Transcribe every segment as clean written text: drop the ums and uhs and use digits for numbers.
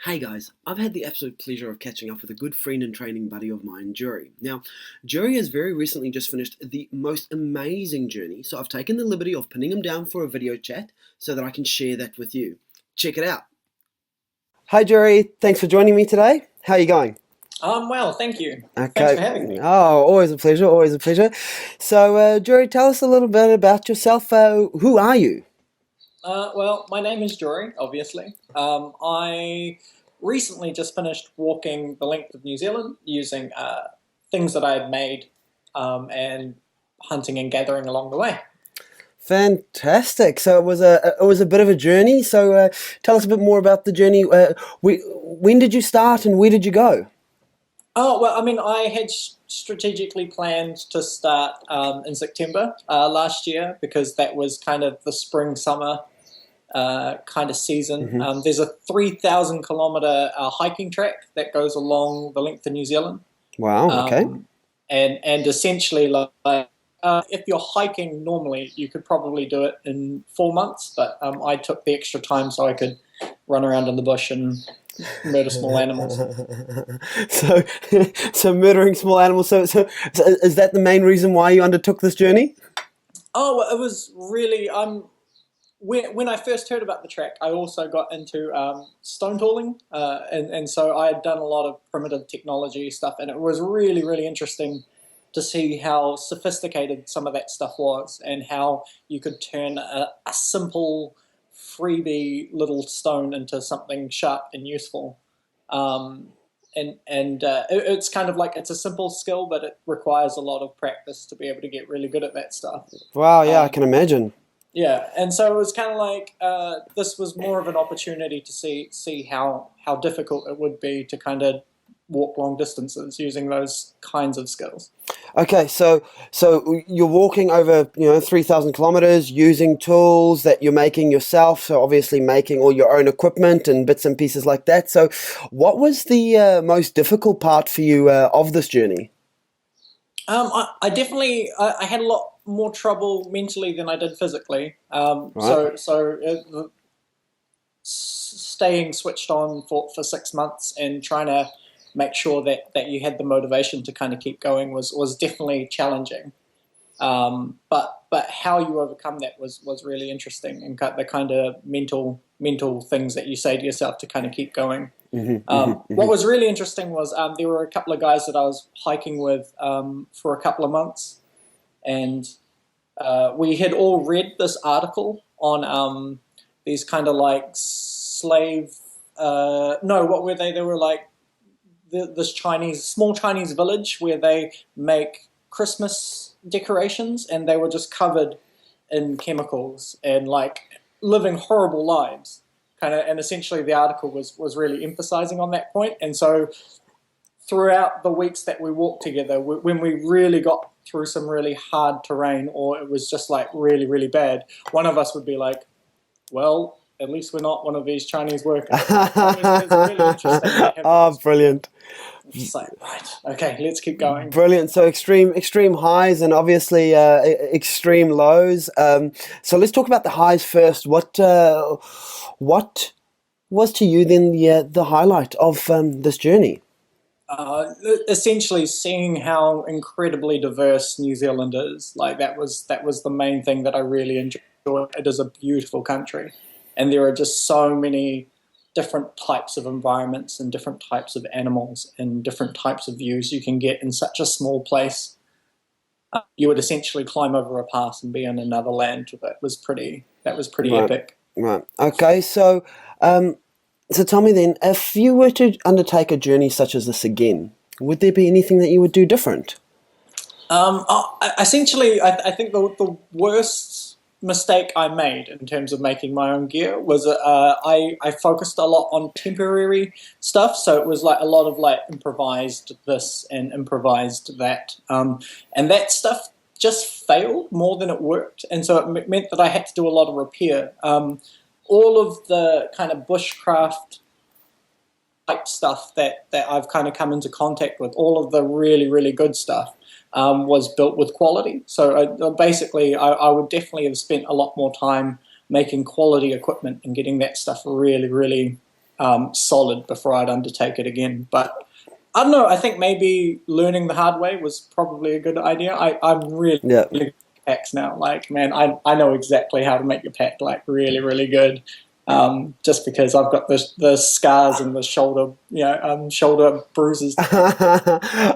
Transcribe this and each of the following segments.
Hey guys, I've had the absolute pleasure of catching up with a good friend and training buddy of mine, Jory. Now, Jory has very recently just finished the most amazing journey, so I've taken the liberty of pinning him down for a video chat so that I can share that with you. Check it out. Hi Jory, thanks for joining me today. How are you going? Well, thank you. Thanks Okay. for having me. Oh, always a pleasure, always a pleasure. So, Jory, tell us a little bit about yourself. Who are you? Well, my name is Jory, obviously. I recently just finished walking the length of New Zealand using things that I had made and hunting and gathering along the way. Fantastic. So it was a bit of a journey. So tell us a bit more about the journey. When did you start and where did you go? Oh, well, I mean, I had strategically planned to start in September last year because that was kind of the spring, summer kind of season. Hmm. There's a 3,000 kilometer hiking track that goes along the length of New Zealand. Wow. Okay. Um, and essentially, if you're hiking normally, you could probably do it in 4 months, but I took the extra time so I could run around in the bush and murder small animals. So, so murdering small animals. So is that the main reason why you undertook this journey? Oh, well, it was really when I first heard about the track, I also got into stone tooling, and so I had done a lot of primitive technology stuff, and it was really, really interesting to see how sophisticated some of that stuff was, and how you could turn a simple freebie little stone into something sharp and useful. Um, it's kind of like it's a simple skill, but it requires a lot of practice to be able to get really good at that stuff. Wow. Yeah, I Um, can imagine. yeah, and so it was kind of like this was more of an opportunity to see how difficult it would be to kind of walk long distances using those kinds of skills. Okay, so you're walking over, 3,000 kilometers using tools that you're making yourself. So obviously making all your own equipment and bits and pieces like that. So, what was the most difficult part for you of this journey? I definitely I had a lot more trouble mentally than I did physically. Right. Staying switched on for 6 months and trying to make sure that you had the motivation to kind of keep going was definitely challenging. But how you overcome that was really interesting, and the kind of mental things that you say to yourself to kind of keep going. Hmm. Hmm. What Hmm. was really interesting was there were a couple of guys that I was hiking with for a couple of months, and we had all read this article on these kind of like slave. No, what were they? They were like this small Chinese village where they make Christmas decorations, and they were just covered in chemicals and like living horrible lives. Kind of, and essentially the article was really emphasizing on that point. And so throughout the weeks that we walked together, when we really got through some really hard terrain, or it was just like really, really bad, one of us would be like, well, at least we're not one of these Chinese workers. And it was really interesting to have Oh, those. brilliant. It's just like, right, okay, let's keep going. Brilliant. So extreme highs and obviously extreme lows. So let's talk about the highs first. What was to you then the highlight of this journey? uh, Essentially seeing how incredibly diverse New Zealand is. Like that was the main thing that I really enjoyed. It is a beautiful country, and there are just so many different types of environments and different types of animals and different types of views you can get in such a small place. You would essentially climb over a pass and be in another land. That was pretty Right, epic. right. Okay, um, so tell me then, if you were to undertake a journey such as this again, would there be anything that you would do different? Essentially, I think the worst mistake I made in terms of making my own gear was I focused a lot on temporary stuff. So it was like a lot of like improvised this and improvised that, and that stuff just failed more than it worked, and so it meant that I had to do a lot of repair. All of the kind of bushcraft type stuff that I've kind of come into contact with, all of the really, really good stuff, was built with quality. So basically, I would definitely have spent a lot more time making quality equipment and getting that stuff really, really solid before I'd undertake it again. But I don't know. I think maybe learning the hard way was probably a good idea. I'm really Yeah. good at packs now. Like, man, I know exactly how to make your pack like really, really good. Just because I've got the scars and the shoulder bruises.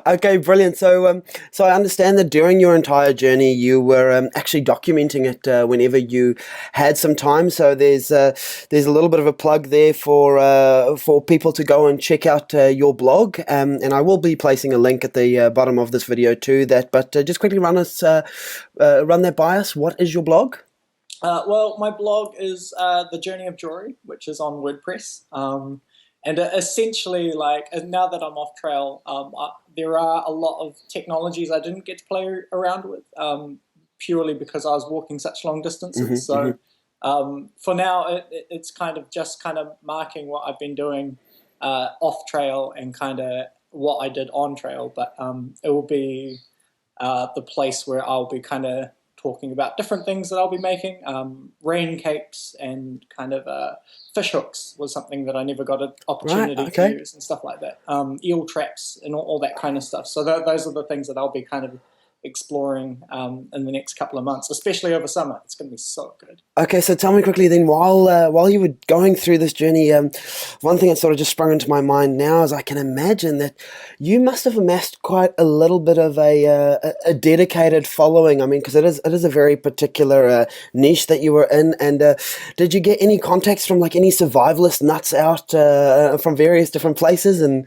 Okay, brilliant. So I understand that during your entire journey, you were actually documenting it whenever you had some time. So there's a little bit of a plug there for people to go and check out your blog. And I will be placing a link at the bottom of this video to that. But just quickly run that by us. What is your blog? Well, my blog is The Journey of Jory, which is on WordPress. And essentially, like, now that I'm off trail, there are a lot of technologies I didn't get to play around with, purely because I was walking such long distances. For now, it's kind of marking what I've been doing off trail and kind of what I did on trail. But it will be the place where I'll be kind of talking about different things that I'll be making. Rain capes and kind of fish hooks was something that I never got an opportunity to use and stuff like that. Eel traps and all that kind of stuff. So those are the things that I'll be kind of exploring in the next couple of months, especially over summer. It's going to be so good. Okay, so tell me quickly then, while you were going through this journey, one thing that sort of just sprung into my mind now is I can imagine that you must have amassed quite a little bit of a dedicated following. I mean, because it is a very particular niche that you were in. And did you get any contacts from like any survivalist nuts out from various different places? And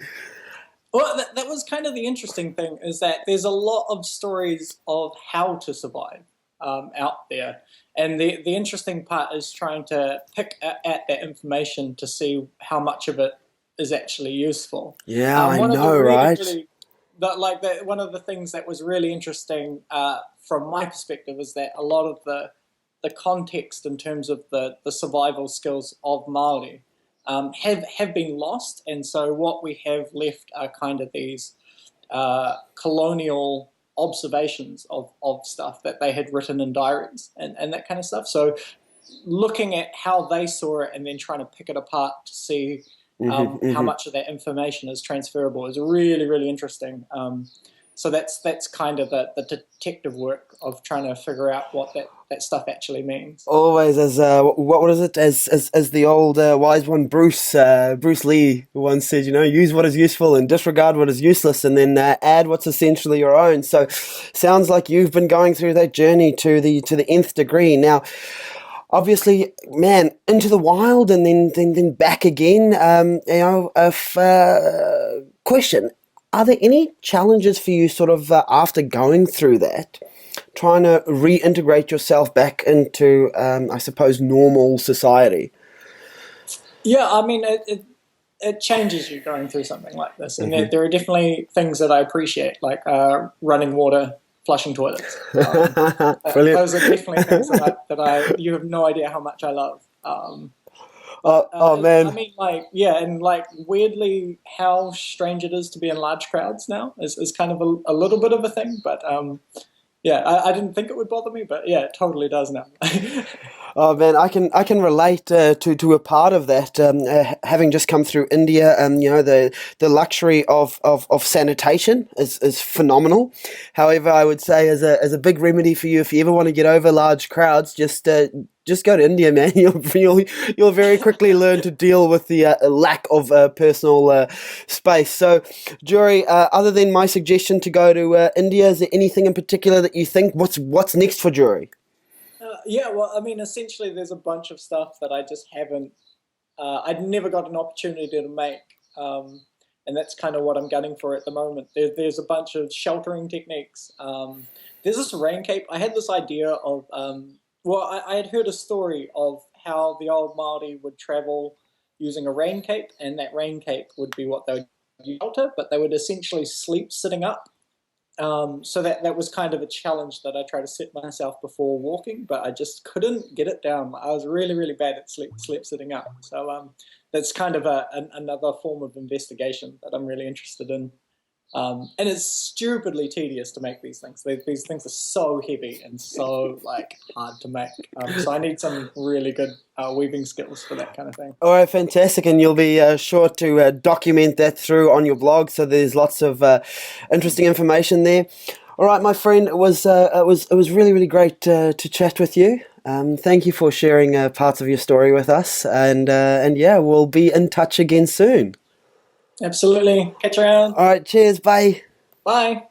well, that was kind of the interesting thing, is that there's a lot of stories of how to survive out there. And the interesting part is trying to pick at that information to see how much of it is actually useful. yeah, I One of the know, right? one of the things that was really interesting from my perspective is that a lot of the context in terms of the survival skills of Māori have been lost, and so what we have left are kind of these colonial observations of stuff that they had written in diaries and that kind of stuff. So looking at how they saw it and then trying to pick it apart to see how much of that information is transferable is really, really interesting. So that's kind of the detective work of trying to figure out what that stuff actually means. Always as what is it as the old wise one Bruce Lee once said, use what is useful and disregard what is useless, and then add what's essentially your own. So sounds like you've been going through that journey to the nth degree. Now obviously, man, into the wild and then back again. Question: are there any challenges for you, sort of after going through that, trying to reintegrate yourself back into, I suppose, normal society? Yeah, I mean, it changes you going through something like this, and there are definitely things that I appreciate, like running water, flushing toilets. Brilliant. Those are definitely things that you have no idea how much I love. Man. I mean, like, yeah, and like weirdly, how strange it is to be in large crowds now is kind of a little bit of a thing. But yeah, I didn't think it would bother me, but yeah, it totally does now. Oh man, I can relate to a part of that. Having just come through India, the luxury of sanitation is phenomenal. However, I would say as a big remedy for you, if you ever want to get over large crowds, just go to India, man. You'll very quickly learn to deal with the lack of personal space. So, Jory, other than my suggestion to go to India, is there anything in particular that you think what's next for Jory? Yeah, well, I mean, essentially, there's a bunch of stuff that I just haven't. I'd never got an opportunity to make, and that's kind of what I'm gunning for at the moment. There's a bunch of sheltering techniques. There's this rain cape. I had this idea of. I had heard a story of how the old Māori would travel using a rain cape, and that rain cape would be what they would use shelter, but they would essentially sleep sitting up. So that was kind of a challenge that I tried to set myself before walking, but I just couldn't get it down. I was really, really bad at sleep sitting up. So that's kind of another form of investigation that I'm really interested in And it's stupidly tedious to make these things. These things are so heavy and so like hard to make. So I need some really good weaving skills for that kind of thing. All right, fantastic, and you'll be sure to document that through on your blog. So there's lots of interesting information there. All right, my friend, it was really great to chat with you. Thank you for sharing parts of your story with us, and yeah, we'll be in touch again soon. Absolutely. Catch you around. All right, cheers, bye. Bye.